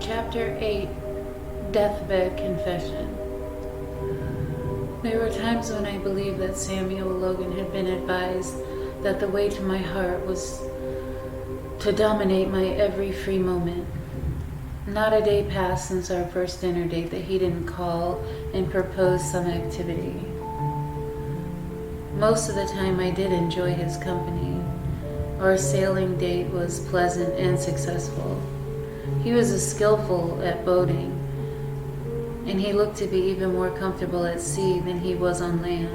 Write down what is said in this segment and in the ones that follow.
Chapter 8, Deathbed Confession. There were times when I believed that Samuel Logan had been advised that the way to my heart was to dominate my every free moment. Not a day passed since our first dinner date that he didn't call and propose some activity. Most of the time I did enjoy his company. Our sailing date was pleasant and successful. He was skillful at boating, and he looked to be even more comfortable at sea than he was on land.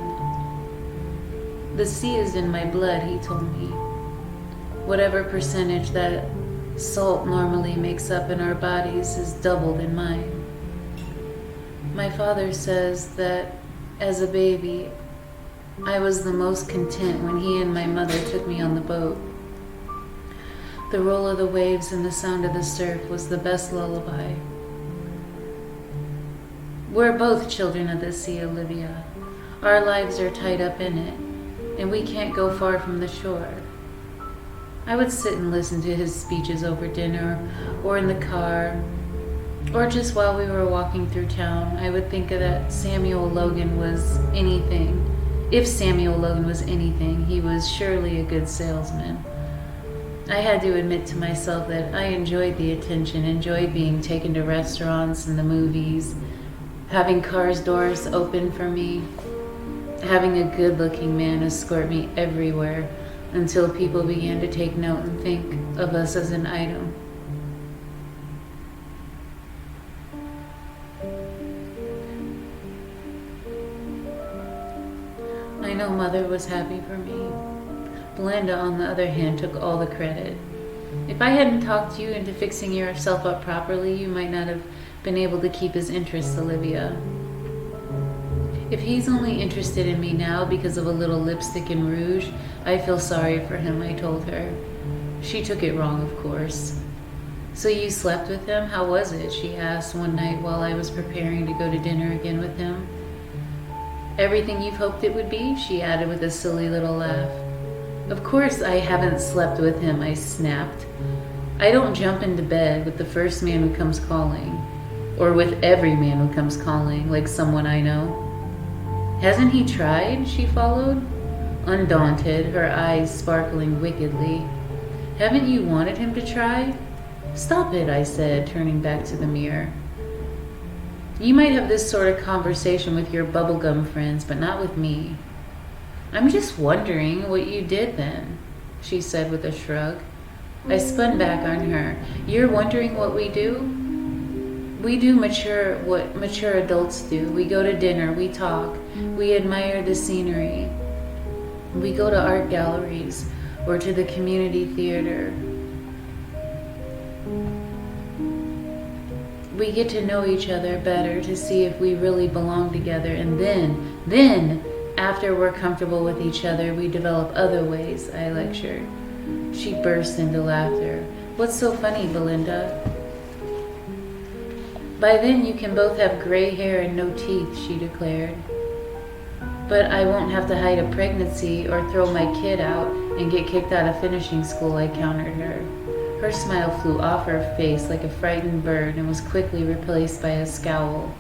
The sea is in my blood, he told me. Whatever percentage that salt normally makes up in our bodies is doubled in mine. My father says that as a baby, I was the most content when he and my mother took me on the boat. The roll of the waves and the sound of the surf was the best lullaby. We're both children of the sea, Olivia. Our lives are tied up in it, and we can't go far from the shore. I would sit and listen to his speeches over dinner, or in the car, or just while we were walking through town. I would think that Samuel Logan was anything. If Samuel Logan was anything, he was surely a good salesman. I had to admit to myself that I enjoyed the attention, enjoyed being taken to restaurants and the movies, having cars' doors open for me, having a good-looking man escort me everywhere until people began to take note and think of us as an item. I know Mother was happy for me. Belinda, on the other hand, took all the credit. If I hadn't talked you into fixing yourself up properly, you might not have been able to keep his interest, Olivia. If he's only interested in me now because of a little lipstick and rouge, I feel sorry for him, I told her. She took it wrong, of course. So you slept with him? How was it? She asked one night while I was preparing to go to dinner again with him. Everything you've hoped it would be? She added with a silly little laugh. Of course I haven't slept with him, I snapped. I don't jump into bed with the first man who comes calling, or with every man who comes calling, like someone I know. Hasn't he tried? She followed, undaunted, her eyes sparkling wickedly. Haven't you wanted him to try? Stop it, I said, turning back to the mirror. You might have this sort of conversation with your bubblegum friends, but not with me. I'm just wondering what you did then, she said with a shrug. I spun back on her. You're wondering what we do? We do what mature adults do. We go to dinner, we talk, we admire the scenery. We go to art galleries or to the community theater. We get to know each other better to see if we really belong together, and then, after we're comfortable with each other, we develop other ways, I lectured. She burst into laughter. What's so funny, Belinda? By then you can both have gray hair and no teeth, she declared. But I won't have to hide a pregnancy or throw my kid out and get kicked out of finishing school, I countered her. Her smile flew off her face like a frightened bird and was quickly replaced by a scowl.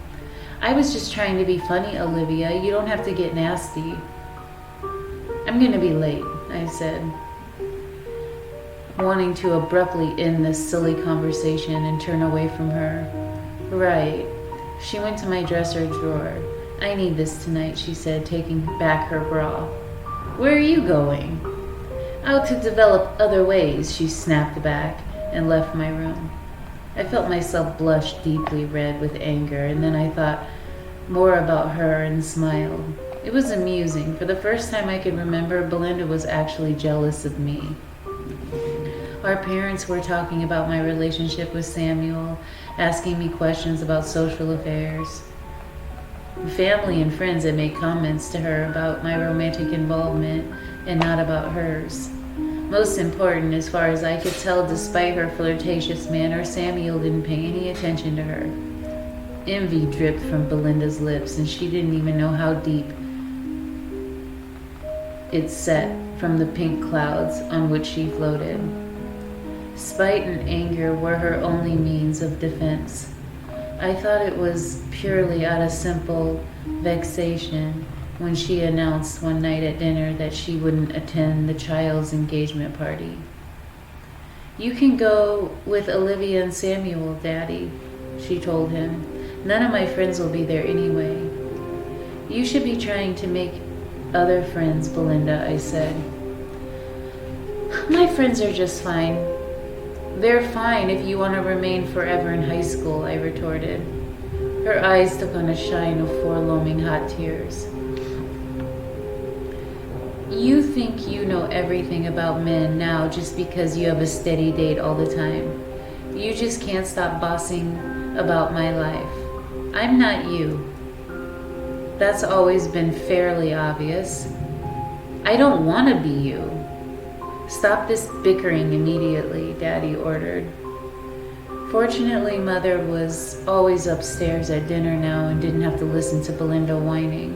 I was just trying to be funny, Olivia. You don't have to get nasty. I'm going to be late, I said, wanting to abruptly end this silly conversation and turn away from her. Right. She went to my dresser drawer. I need this tonight, she said, taking back her bra. Where are you going? Out to develop other ways, she snapped back and left my room. I felt myself blush deeply red with anger, and then I thought more about her and smiled. It was amusing. For the first time I could remember, Belinda was actually jealous of me. Our parents were talking about my relationship with Samuel, asking me questions about social affairs. Family and friends had made comments to her about my romantic involvement and not about hers. Most important, as far as I could tell, despite her flirtatious manner, Samuel didn't pay any attention to her. Envy dripped from Belinda's lips, and she didn't even know how deep it set from the pink clouds on which she floated. Spite and anger were her only means of defense. I thought it was purely out of simple vexation when she announced one night at dinner that she wouldn't attend the child's engagement party. "You can go with Olivia and Samuel, Daddy," she told him. "None of my friends will be there anyway." "You should be trying to make other friends, Belinda," I said. "My friends are just fine." "They're fine if you want to remain forever in high school," I retorted. Her eyes took on a shine of forelooming hot tears. "You think you know everything about men now just because you have a steady date all the time. You just can't stop bossing about my life. I'm not you. That's always been fairly obvious. I don't want to be you." "Stop this bickering immediately," Daddy ordered. Fortunately, Mother was always upstairs at dinner now and didn't have to listen to Belinda whining.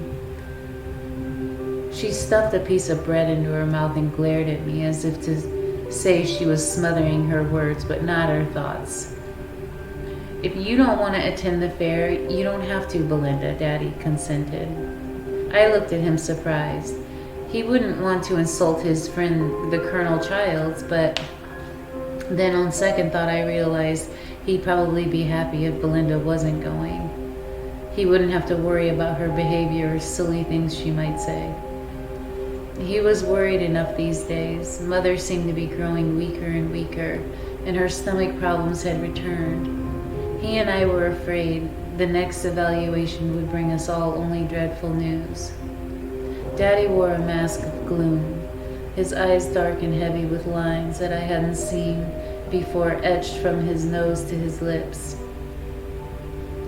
She stuffed a piece of bread into her mouth and glared at me as if to say she was smothering her words but not her thoughts. "If you don't want to attend the fair, you don't have to, Belinda," Daddy consented. I looked at him surprised. He wouldn't want to insult his friend, the Colonel Childs, but then on second thought I realized he'd probably be happy if Belinda wasn't going. He wouldn't have to worry about her behavior or silly things she might say. He was worried enough these days. Mother seemed to be growing weaker and weaker, and her stomach problems had returned. He and I were afraid the next evaluation would bring us all only dreadful news. Daddy wore a mask of gloom, his eyes dark and heavy with lines that I hadn't seen before etched from his nose to his lips.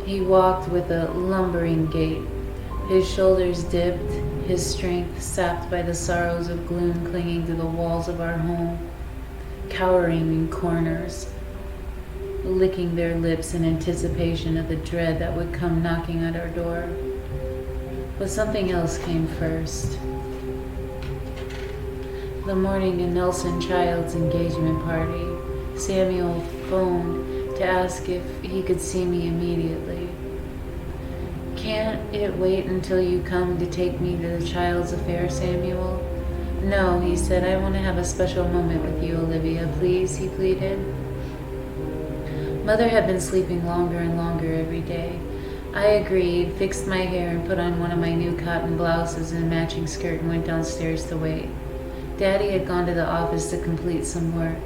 He walked with a lumbering gait, his shoulders dipped, his strength sapped by the sorrows of gloom clinging to the walls of our home, cowering in corners, licking their lips in anticipation of the dread that would come knocking at our door. But something else came first. The morning of Nelson Child's engagement party, Samuel phoned to ask if he could see me immediately. "Can't it wait until you come to take me to the child's affair, Samuel?" "No," he said, "I want to have a special moment with you, Olivia. Please," he pleaded. Mother had been sleeping longer and longer every day. I agreed, fixed my hair, and put on one of my new cotton blouses and matching skirt and went downstairs to wait. Daddy had gone to the office to complete some work.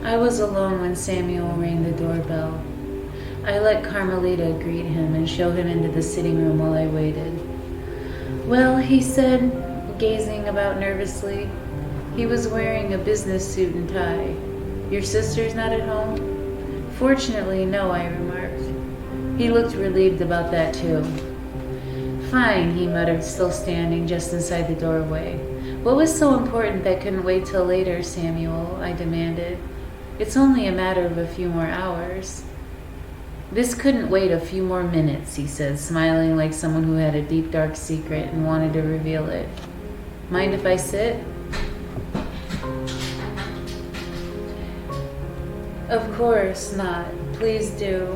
I was alone when Samuel rang the doorbell. I let Carmelita greet him and show him into the sitting room while I waited. "Well," he said, gazing about nervously. He was wearing a business suit and tie. "Your sister's not at home?" "Fortunately, no," I remarked. He looked relieved about that too. "Fine," he muttered, still standing just inside the doorway. "What was so important that couldn't wait till later, Samuel?" I demanded. "It's only a matter of a few more hours." "This couldn't wait a few more minutes," he said, smiling like someone who had a deep, dark secret and wanted to reveal it. "Mind if I sit?" "Of course not. Please do,"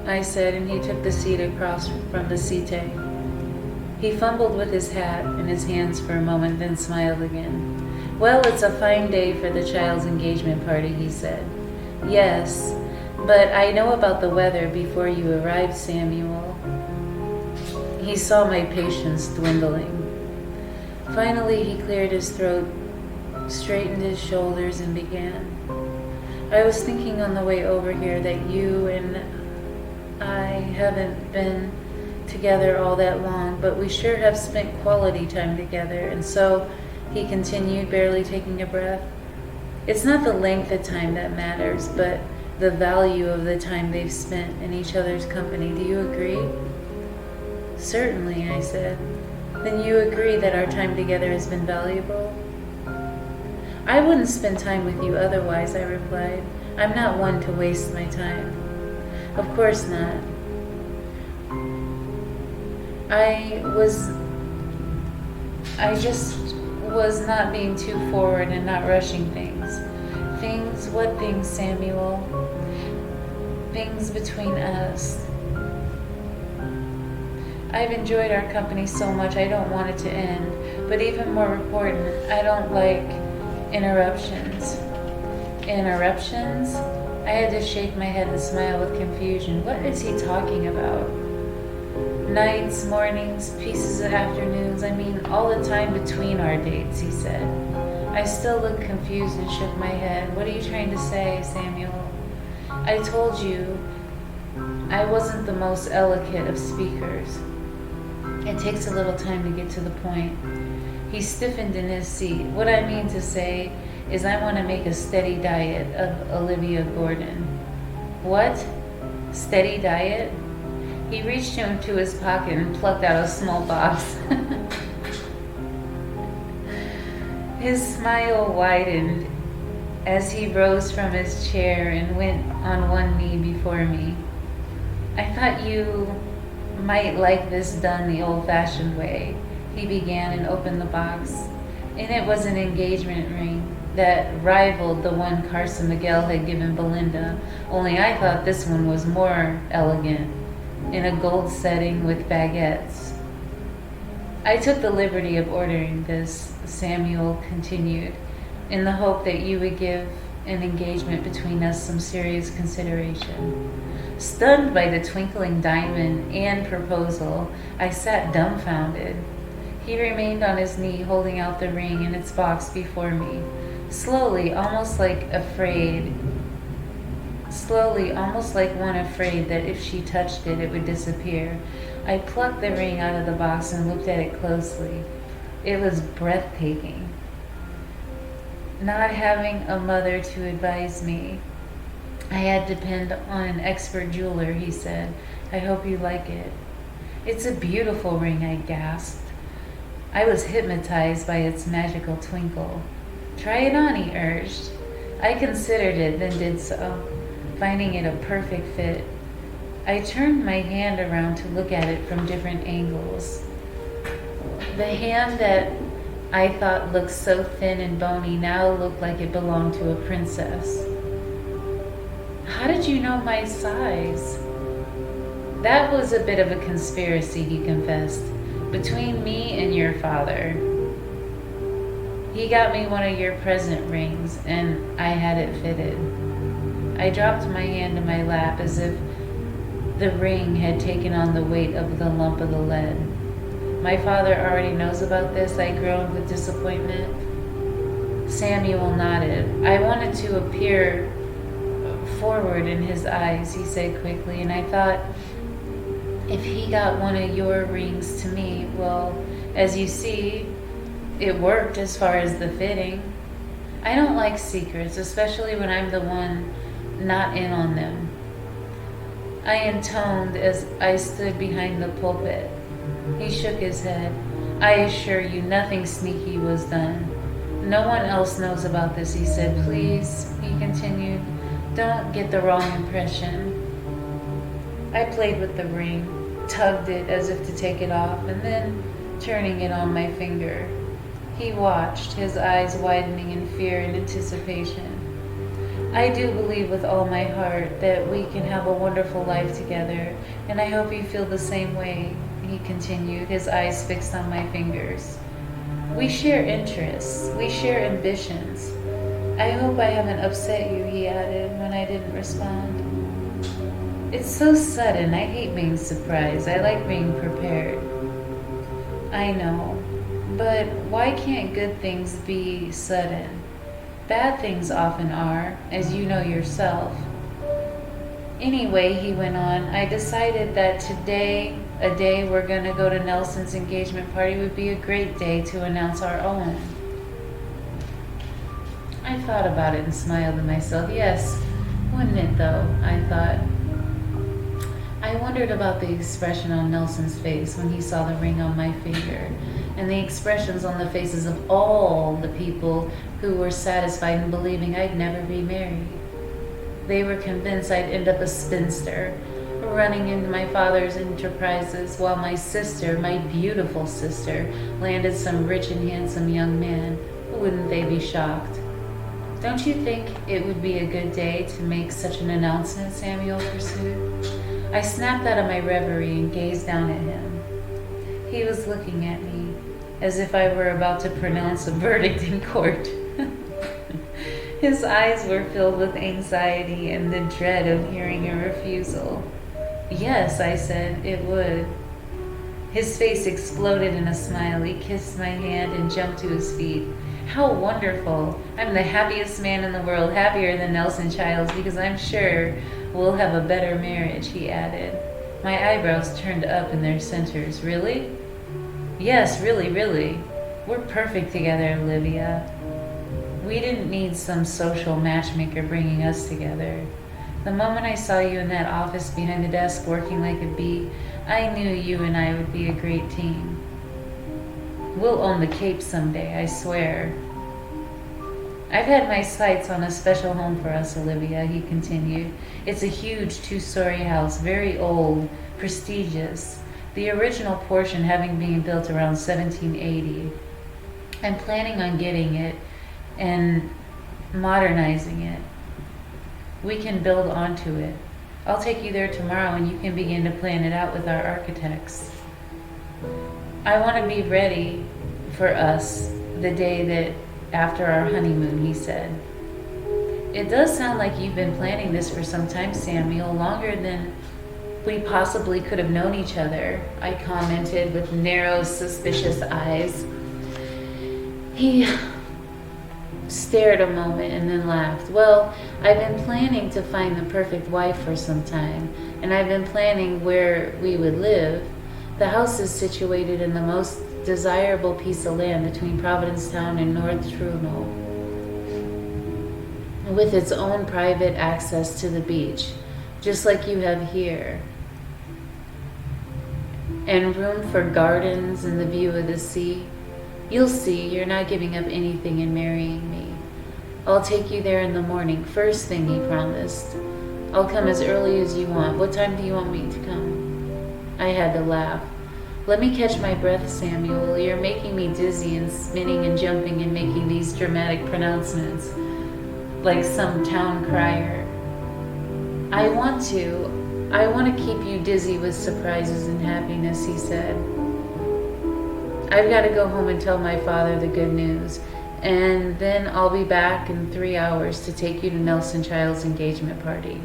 I said, and he took the seat across from the settee. He fumbled with his hat in his hands for a moment, then smiled again. "Well, it's a fine day for the child's engagement party," he said. "Yes, but I know about the weather before you arrived, Samuel." He saw my patience dwindling. Finally, he cleared his throat, straightened his shoulders, and began. "I was thinking on the way over here that you and I haven't been together all that long, but we sure have spent quality time together, and so," he continued, barely taking a breath, "it's not the length of time that matters, but the value of the time they've spent in each other's company. Do you agree?" "Certainly," I said. "Then you agree that our time together has been valuable?" I wouldn't spend time with you otherwise, I replied. I'm not one to waste my time. Of course not. I just was not being too forward and not rushing things. Things, what things, Samuel? Things between us. I've enjoyed our company so much, I don't want it to end. But even more important, I don't like interruptions. Interruptions? I had to shake my head and smile with confusion. What is he talking about? Nights, mornings, pieces of afternoons, I mean all the time between our dates, he said. I still looked confused and shook my head. What are you trying to say, Samuel? I told you I wasn't the most eloquent of speakers. It takes a little time to get to the point. He stiffened in his seat. What I mean to say is I want to make a steady diet of Olivia Gordon. What? Steady diet? He reached into his pocket and plucked out a small box. His smile widened as he rose from his chair and went on one knee before me. I thought you might like this done the old-fashioned way, he began and opened the box. In it was an engagement ring that rivaled the one Carson Miguel had given Belinda, only I thought this one was more elegant, in a gold setting with baguettes. I took the liberty of ordering this, Samuel continued, in the hope that you would give an engagement between us some serious consideration. Stunned by the twinkling diamond and proposal, I sat dumbfounded. He remained on his knee, holding out the ring in its box before me. Slowly, almost like one afraid that if she touched it, it would disappear, I plucked the ring out of the box and looked at it closely. It was breathtaking. Not having a mother to advise me, I had to depend on an expert jeweler, he said. I hope you like it. It's a beautiful ring, I gasped. I was hypnotized by its magical twinkle. Try it on, he urged. I considered it, then did so, finding it a perfect fit. I turned my hand around to look at it from different angles. The hand that I thought looked so thin and bony now looked like it belonged to a princess. How did you know my size? That was a bit of a conspiracy, he confessed, between me and your father. He got me one of your present rings, and I had it fitted. I dropped my hand in my lap as if the ring had taken on the weight of the lump of the lead. My father already knows about this, I groaned with disappointment. Samuel nodded. I wanted to appear forward in his eyes, he said quickly, and I thought, if he got one of your rings to me, well, as you see, it worked as far as the fitting. I don't like secrets, especially when I'm the one not in on them. I intoned as I stood behind the pulpit. He shook his head. I assure you, nothing sneaky was done. No one else knows about this, he said. Please, he continued, don't get the wrong impression. I played with the ring, tugged it as if to take it off, and then turning it on my finger. He watched, his eyes widening in fear and anticipation. I do believe with all my heart that we can have a wonderful life together, and I hope you feel the same way, he continued, his eyes fixed on my fingers. We share interests, we share ambitions. I hope I haven't upset you, he added when I didn't respond. It's so sudden, I hate being surprised, I like being prepared. I know, but why can't good things be sudden? Bad things often are, as you know yourself. Anyway, he went on, I decided that today, a day we're going to go to Nelson's engagement party, would be a great day to announce our own. I thought about it and smiled to myself. Yes, wouldn't it though, I thought. I wondered about the expression on Nelson's face when he saw the ring on my finger, and the expressions on the faces of all the people who were satisfied in believing I'd never be married. They were convinced I'd end up a spinster, running into my father's enterprises, while my sister, my beautiful sister, landed some rich and handsome young man. Wouldn't they be shocked? Don't you think it would be a good day to make such an announcement? Samuel pursued. I snapped out of my reverie and gazed down at him. He was looking at me as if I were about to pronounce a verdict in court. His eyes were filled with anxiety and the dread of hearing a refusal. Yes, I said, it would. His face exploded in a smile. He kissed my hand and jumped to his feet. How wonderful. I'm the happiest man in the world, happier than Nelson Childs, because I'm sure we'll have a better marriage, he added. My eyebrows turned up in their centers. Really? Yes, really, really. We're perfect together, Olivia. We didn't need some social matchmaker bringing us together. The moment I saw you in that office behind the desk working like a bee, I knew you and I would be a great team. We'll own the Cape someday, I swear. I've had my sights on a special home for us, Olivia, he continued. It's a huge 2-story house, very old, prestigious, the original portion having been built around 1780. I'm planning on getting it and modernizing it. We can build onto it. I'll take you there tomorrow and you can begin to plan it out with our architects. I want to be ready for us the day that after our honeymoon, he said. It does sound like you've been planning this for some time, Samuel, longer than we possibly could have known each other, I commented with narrow, suspicious eyes. He stared a moment and then laughed. Well, I've been planning to find the perfect wife for some time, and I've been planning where we would live. The house is situated in the most desirable piece of land between Providencetown and North Truro, with its own private access to the beach, just like you have here, and room for gardens and the view of the sea. You'll see, you're not giving up anything in marrying me. I'll take you there in the morning, first thing, he promised. I'll come as early as you want. What time do you want me to come? I had to laugh. Let me catch my breath, Samuel. You're making me dizzy and spinning and jumping and making these dramatic pronouncements like some town crier. I want to keep you dizzy with surprises and happiness, he said. I've got to go home and tell my father the good news, and then I'll be back in 3 hours to take you to Nelson Child's engagement party.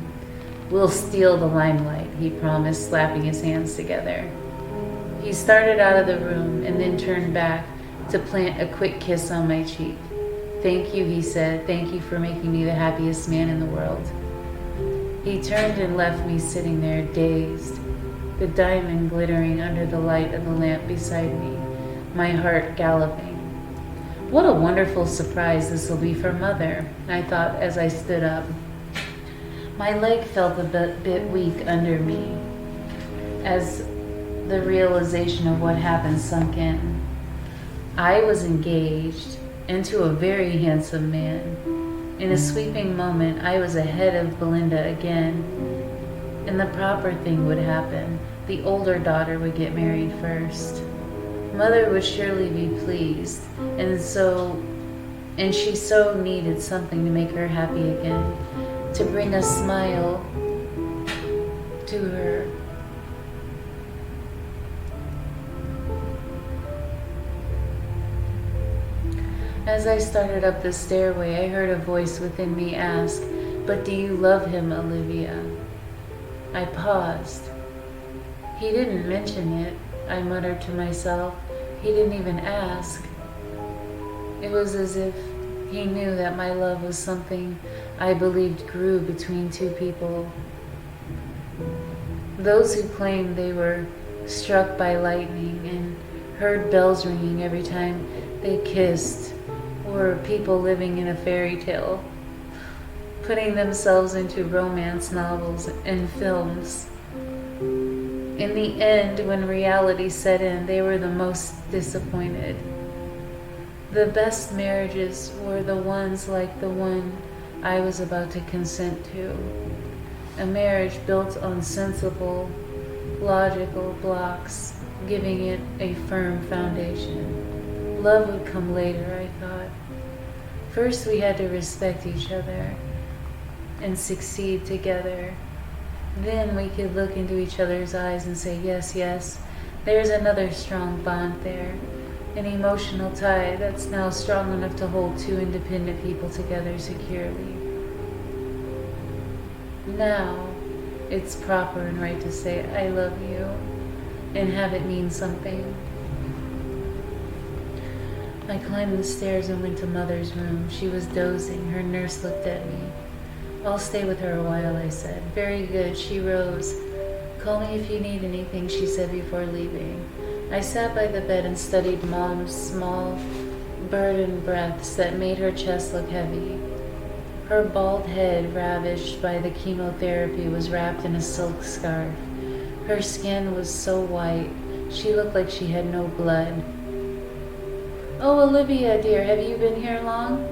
We'll steal the limelight, he promised, slapping his hands together. He started out of the room and then turned back to plant a quick kiss on my cheek. Thank you, he said. Thank you for making me the happiest man in the world. He turned and left me sitting there, dazed, the diamond glittering under the light of the lamp beside me, my heart galloping. What a wonderful surprise this will be for Mother, I thought as I stood up. My leg felt a bit weak under me as the realization of what happened sunk in. I was engaged, and to a very handsome man. In a sweeping moment, I was ahead of Belinda again, and the proper thing would happen. The older daughter would get married first. Mother would surely be pleased, and she so needed something to make her happy again, to bring a smile to her. As I started up the stairway, I heard a voice within me ask, "But do you love him, Olivia?" I paused. He didn't mention it, I muttered to myself. He didn't even ask. It was as if he knew that my love was something I believed grew between two people. Those who claimed they were struck by lightning and heard bells ringing every time they kissed were people living in a fairy tale, putting themselves into romance novels and films. In the end, when reality set in, they were the most disappointed. The best marriages were the ones like the one I was about to consent to. A marriage built on sensible, logical blocks, giving it a firm foundation. Love would come later, I thought. First, we had to respect each other and succeed together. Then we could look into each other's eyes and say, yes, yes, there's another strong bond there. An emotional tie that's now strong enough to hold two independent people together securely. Now, it's proper and right to say, I love you, and have it mean something. I climbed the stairs and went to Mother's room. She was dozing. Her nurse looked at me. I'll stay with her a while, I said. Very good. She rose. Call me if you need anything, she said before leaving. I sat by the bed and studied Mom's small, burdened breaths that made her chest look heavy. Her bald head, ravished by the chemotherapy, was wrapped in a silk scarf. Her skin was so white, she looked like she had no blood. Oh, Olivia, dear, have you been here long?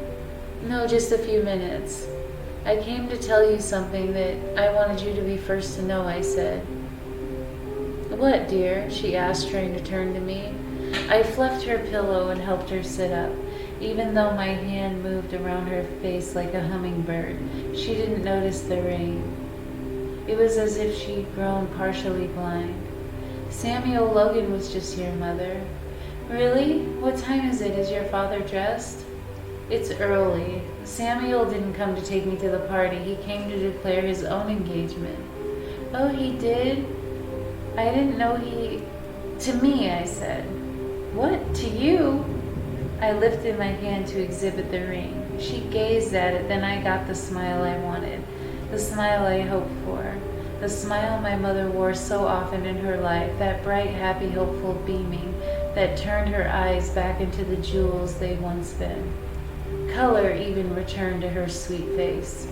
No, just a few minutes. I came to tell you something that I wanted you to be first to know, I said. What, dear? She asked, trying to turn to me. I fluffed her pillow and helped her sit up. Even though my hand moved around her face like a hummingbird, she didn't notice the rain. It was as if she'd grown partially blind. Samuel Logan was just here, Mother. Really? What time is it? Is your father dressed? It's early. Samuel didn't come to take me to the party. He came to declare his own engagement. Oh, he did? I didn't know he... To me, I said. What? To you? I lifted my hand to exhibit the ring. She gazed at it, then I got the smile I wanted, the smile I hoped for, the smile my mother wore so often in her life, that bright, happy, hopeful beaming that turned her eyes back into the jewels they'd once been. Color even returned to her sweet face.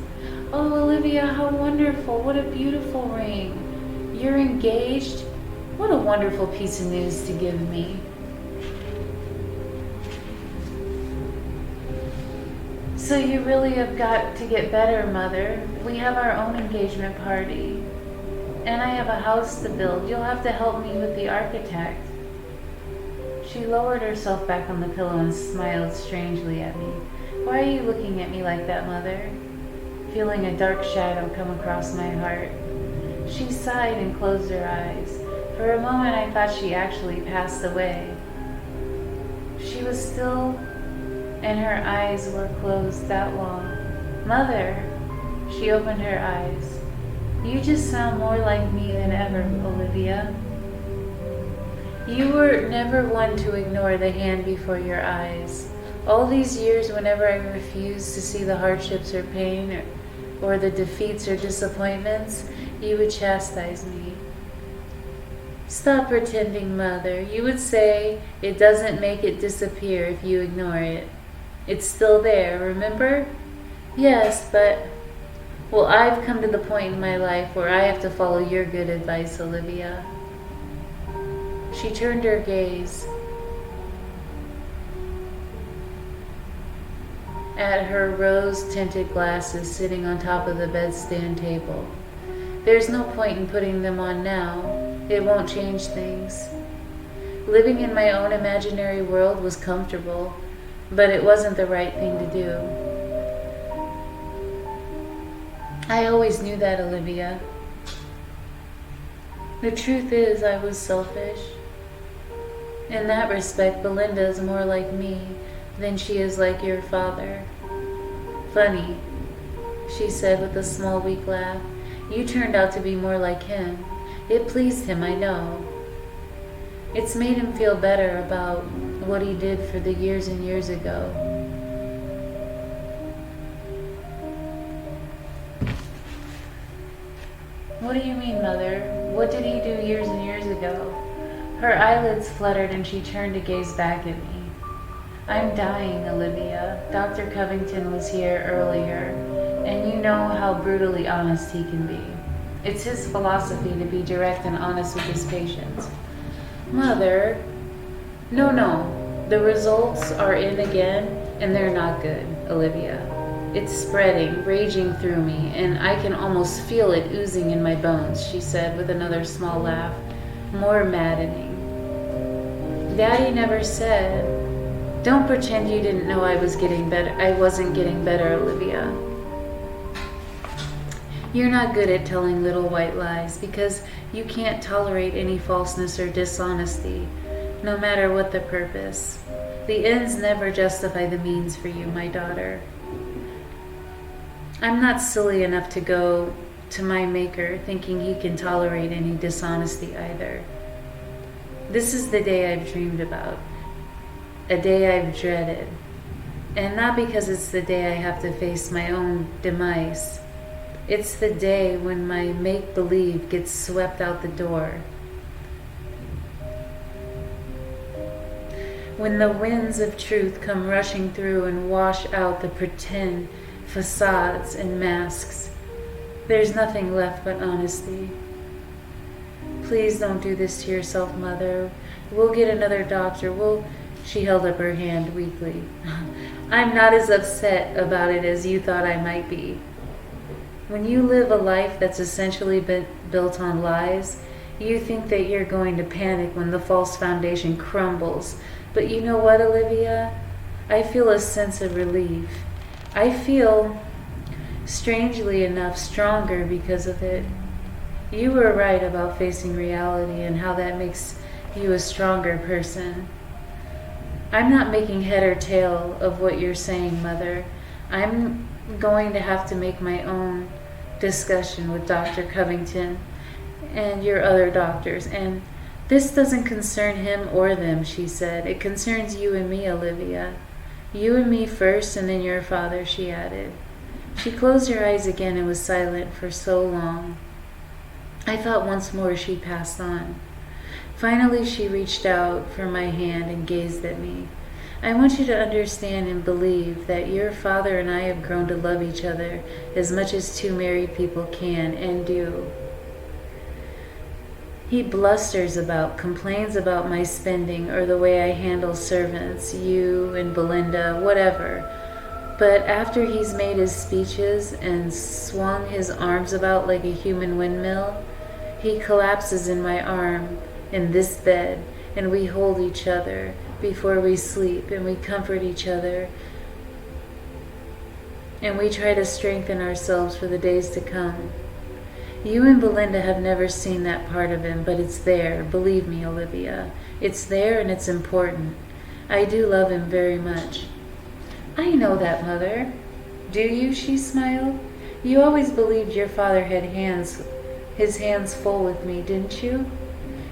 Oh, Olivia, how wonderful. What a beautiful ring. You're engaged? What a wonderful piece of news to give me. So you really have got to get better, Mother. We have our own engagement party. And I have a house to build. You'll have to help me with the architect. She lowered herself back on the pillow and smiled strangely at me. Why are you looking at me like that, Mother? Feeling a dark shadow come across my heart. She sighed and closed her eyes. For a moment I thought she actually passed away. She was still, and her eyes were closed that long. Mother! She opened her eyes. You just sound more like me than ever, Olivia. You were never one to ignore the hand before your eyes. All these years, whenever I refused to see the hardships or pain or the defeats or disappointments, you would chastise me. Stop pretending, Mother. You would say it doesn't make it disappear if you ignore it. It's still there, remember? Yes, but... Well, I've come to the point in my life where I have to follow your good advice, Olivia. She turned her gaze at her rose-tinted glasses sitting on top of the bedstand table. There's no point in putting them on now. It won't change things. Living in my own imaginary world was comfortable, but it wasn't the right thing to do. I always knew that, Olivia. The truth is, I was selfish. In that respect, Belinda is more like me than she is like your father. Funny, she said with a small, weak laugh. You turned out to be more like him. It pleased him, I know. It's made him feel better about what he did for the years and years ago. What do you mean, Mother? What did he do years and years ago? Her eyelids fluttered and she turned to gaze back at me. I'm dying, Olivia. Dr. Covington was here earlier, and you know how brutally honest he can be. It's his philosophy to be direct and honest with his patients. Mother, no. The results are in again, and they're not good, Olivia. It's spreading, raging through me, and I can almost feel it oozing in my bones, she said with another small laugh, more maddening. Daddy never said. Don't pretend you didn't know I was getting better. I wasn't getting better, Olivia. You're not good at telling little white lies because you can't tolerate any falseness or dishonesty, no matter what the purpose. The ends never justify the means for you, my daughter. I'm not silly enough to go to my maker thinking he can tolerate any dishonesty either. This is the day I've dreamed about, a day I've dreaded, and not because it's the day I have to face my own demise. It's the day when my make-believe gets swept out the door. When the winds of truth come rushing through and wash out the pretend facades and masks, there's nothing left but honesty. Please don't do this to yourself, Mother. We'll get another doctor. She held up her hand weakly. I'm not as upset about it as you thought I might be. When you live a life that's essentially built on lies, you think that you're going to panic when the false foundation crumbles. But you know what, Olivia? I feel a sense of relief. I feel, strangely enough, stronger because of it. You were right about facing reality and how that makes you a stronger person. I'm not making head or tail of what you're saying, Mother. I'm going to have to make my own discussion with Dr. Covington and your other doctors, and this doesn't concern him or them, she said. It concerns you and me, Olivia. You and me first, and then your father, she added. She closed her eyes again and was silent for so long. I thought once more she passed on. Finally, she reached out for my hand and gazed at me. I want you to understand and believe that your father and I have grown to love each other as much as two married people can and do. He blusters about, complains about my spending or the way I handle servants, you and Belinda, whatever. But after he's made his speeches and swung his arms about like a human windmill, he collapses in my arm in this bed, and we hold each other before we sleep, and we comfort each other, and we try to strengthen ourselves for the days to come. You and Belinda have never seen that part of him, but it's there. Believe me, Olivia. It's there and it's important. I do love him very much. I know that, Mother. Do you? She smiled. You always believed your father had his hands full with me, didn't you?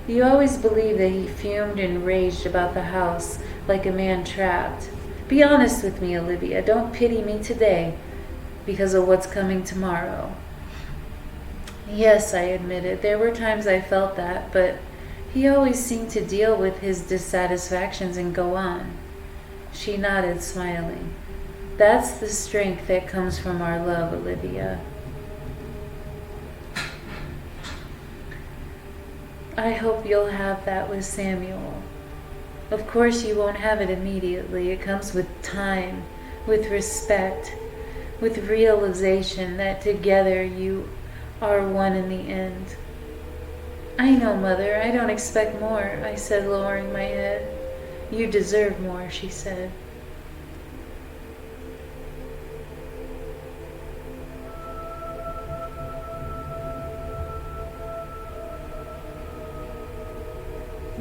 You always believed that he fumed and raged about the house like a man trapped. Be honest with me, Olivia. Don't pity me today because of what's coming tomorrow. Yes, I admitted. There were times I felt that, but he always seemed to deal with his dissatisfactions and go on. She nodded, smiling. That's the strength that comes from our love, Olivia. I hope you'll have that with Samuel. Of course you won't have it immediately. It comes with time, with respect, with realization that together you are one in the end. I know, Mother. I don't expect more, I said, lowering my head. You deserve more, she said.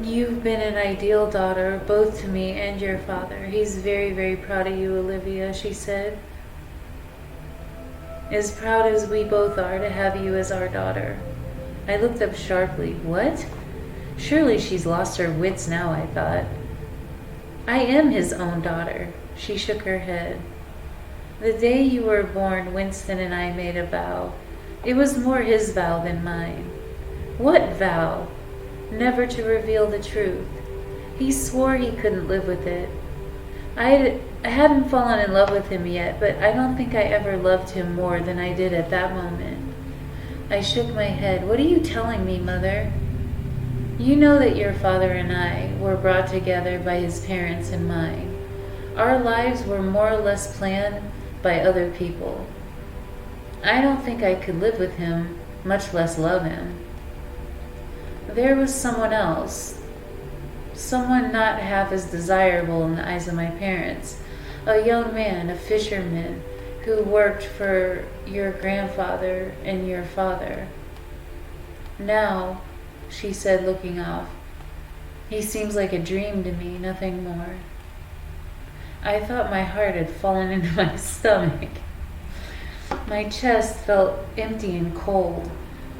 You've been an ideal daughter, both to me and your father. He's very, very proud of you, Olivia, she said. As proud as we both are to have you as our daughter. I looked up sharply. What? Surely she's lost her wits now, I thought. I am his own daughter. She shook her head. The day you were born, Winston and I made a vow. It was more his vow than mine. What vow? Never to reveal the truth. He swore he couldn't live with it. I hadn't fallen in love with him yet, but I don't think I ever loved him more than I did at that moment. I shook my head. What are you telling me, Mother? You know that your father and I were brought together by his parents and mine. Our lives were more or less planned by other people. I don't think I could live with him, much less love him. There was someone else, someone not half as desirable in the eyes of my parents, a young man, a fisherman, who worked for your grandfather and your father. Now, she said, looking off, he seems like a dream to me, nothing more. I thought my heart had fallen into my stomach. My chest felt empty and cold.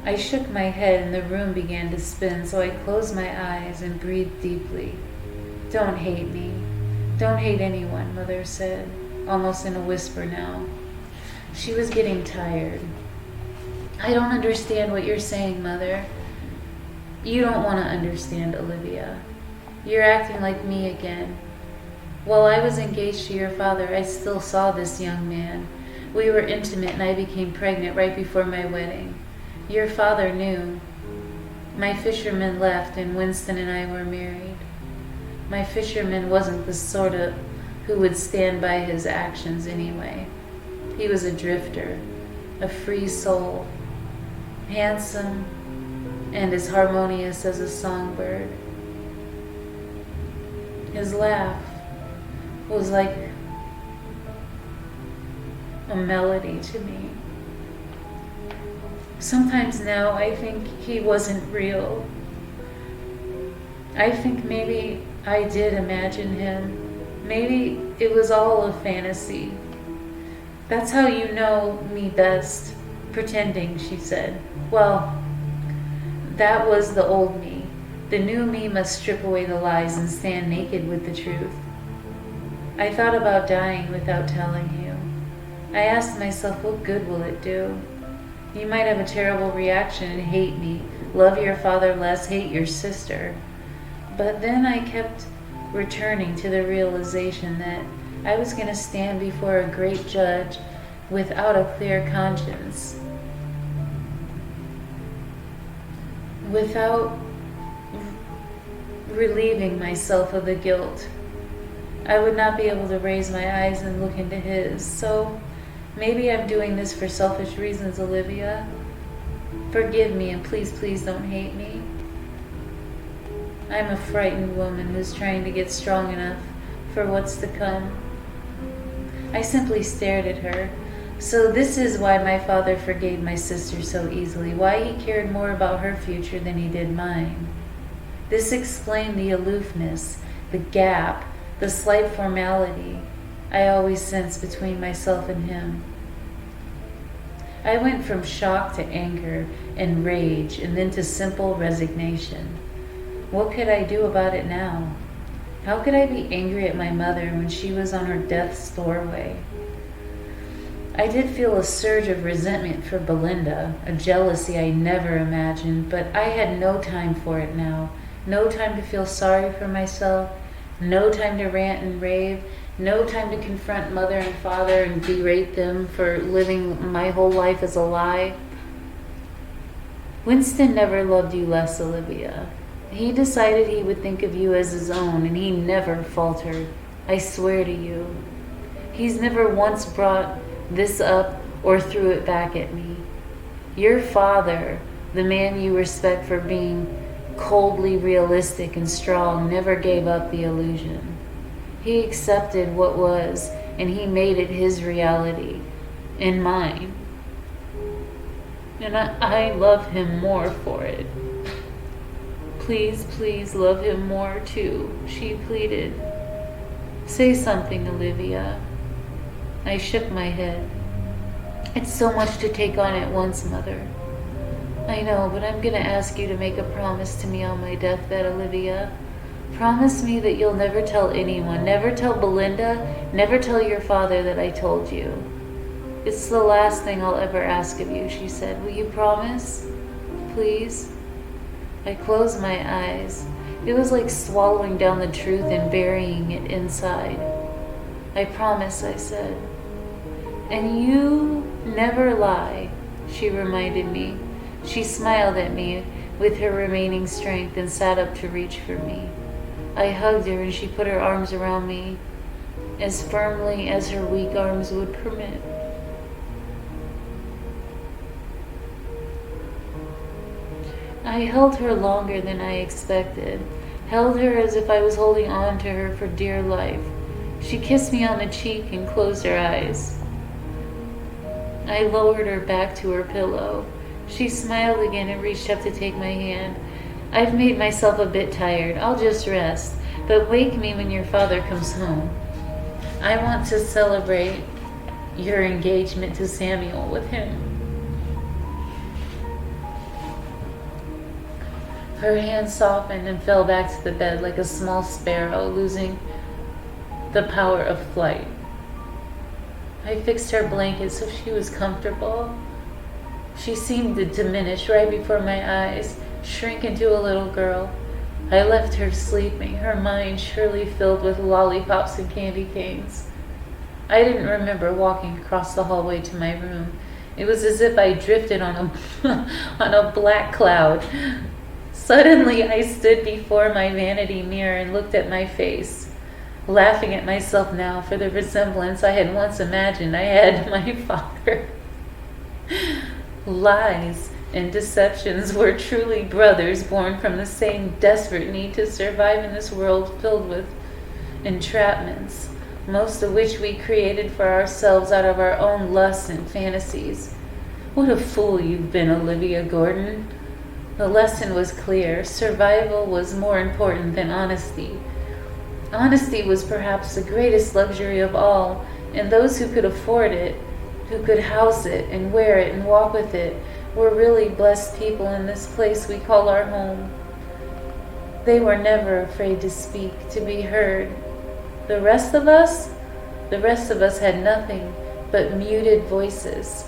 I shook my head and the room began to spin, so I closed my eyes and breathed deeply. Don't hate me. Don't hate anyone, Mother said, almost in a whisper now. She was getting tired. I don't understand what you're saying, Mother. You don't want to understand, Olivia. You're acting like me again. While I was engaged to your father, I still saw this young man. We were intimate and I became pregnant right before my wedding. Your father knew. My fisherman left and Winston and I were married. My fisherman wasn't the sort of who would stand by his actions anyway. He was a drifter, a free soul, handsome and as harmonious as a songbird. His laugh was like a melody to me. Sometimes now I think he wasn't real. I think maybe I did imagine him. Maybe it was all a fantasy. That's how you know me best, pretending, she said. Well, that was the old me. The new me must strip away the lies and stand naked with the truth. I thought about dying without telling you. I asked myself, what good will it do? You might have a terrible reaction and hate me, love your father less, hate your sister. But then I kept returning to the realization that I was going to stand before a great judge without a clear conscience, without relieving myself of the guilt. I would not be able to raise my eyes and look into his. So maybe I'm doing this for selfish reasons, Olivia. Forgive me and please, please don't hate me. I'm a frightened woman who's trying to get strong enough for what's to come. I simply stared at her. So this is why my father forgave my sister so easily, why he cared more about her future than he did mine. This explained the aloofness, the gap, the slight formality I always sensed between myself and him. I went from shock to anger and rage and then to simple resignation. What could I do about it now? How could I be angry at my mother when she was on her death's doorway? I did feel a surge of resentment for Belinda, a jealousy I never imagined, but I had no time for it now. No time to feel sorry for myself, no time to rant and rave, no time to confront mother and father and berate them for living my whole life as a lie. Winston never loved you less, Olivia. He decided he would think of you as his own, and he never faltered. I swear to you. He's never once brought this up or threw it back at me. Your father, the man you respect for being coldly realistic and strong, never gave up the illusion. He accepted what was, and he made it his reality and mine. And I love him more for it. Please, please love him more too, she pleaded. Say something, Olivia. I shook my head. It's so much to take on at once, Mother. I know, but I'm going to ask you to make a promise to me on my deathbed, Olivia. Promise me that you'll never tell anyone, never tell Belinda, never tell your father that I told you. It's the last thing I'll ever ask of you, she said. Will you promise? Please? I closed my eyes. It was like swallowing down the truth and burying it inside. I promise, I said. And you never lie, she reminded me. She smiled at me with her remaining strength and sat up to reach for me. I hugged her and she put her arms around me as firmly as her weak arms would permit. I held her longer than I expected, held her as if I was holding on to her for dear life. She kissed me on the cheek and closed her eyes. I lowered her back to her pillow. She smiled again and reached up to take my hand. I've made myself a bit tired. I'll just rest, but wake me when your father comes home. I want to celebrate your engagement to Samuel with him. Her hand softened and fell back to the bed like a small sparrow losing the power of flight. I fixed her blanket so she was comfortable. She seemed to diminish right before my eyes, shrink into a little girl. I left her sleeping, her mind surely filled with lollipops and candy canes. I didn't remember walking across the hallway to my room. It was as if I drifted on a black cloud. Suddenly, I stood before my vanity mirror and looked at my face, laughing at myself now for the resemblance I had once imagined I had to my father. Lies and deceptions were truly brothers born from the same desperate need to survive in this world filled with entrapments, most of which we created for ourselves out of our own lusts and fantasies. What a fool you've been, Olivia Gordon. The lesson was clear. Survival was more important than honesty. Honesty was perhaps the greatest luxury of all, and those who could afford it, who could house it and wear it and walk with it, were really blessed people in this place we call our home. They were never afraid to speak, to be heard. The rest of us had nothing but muted voices.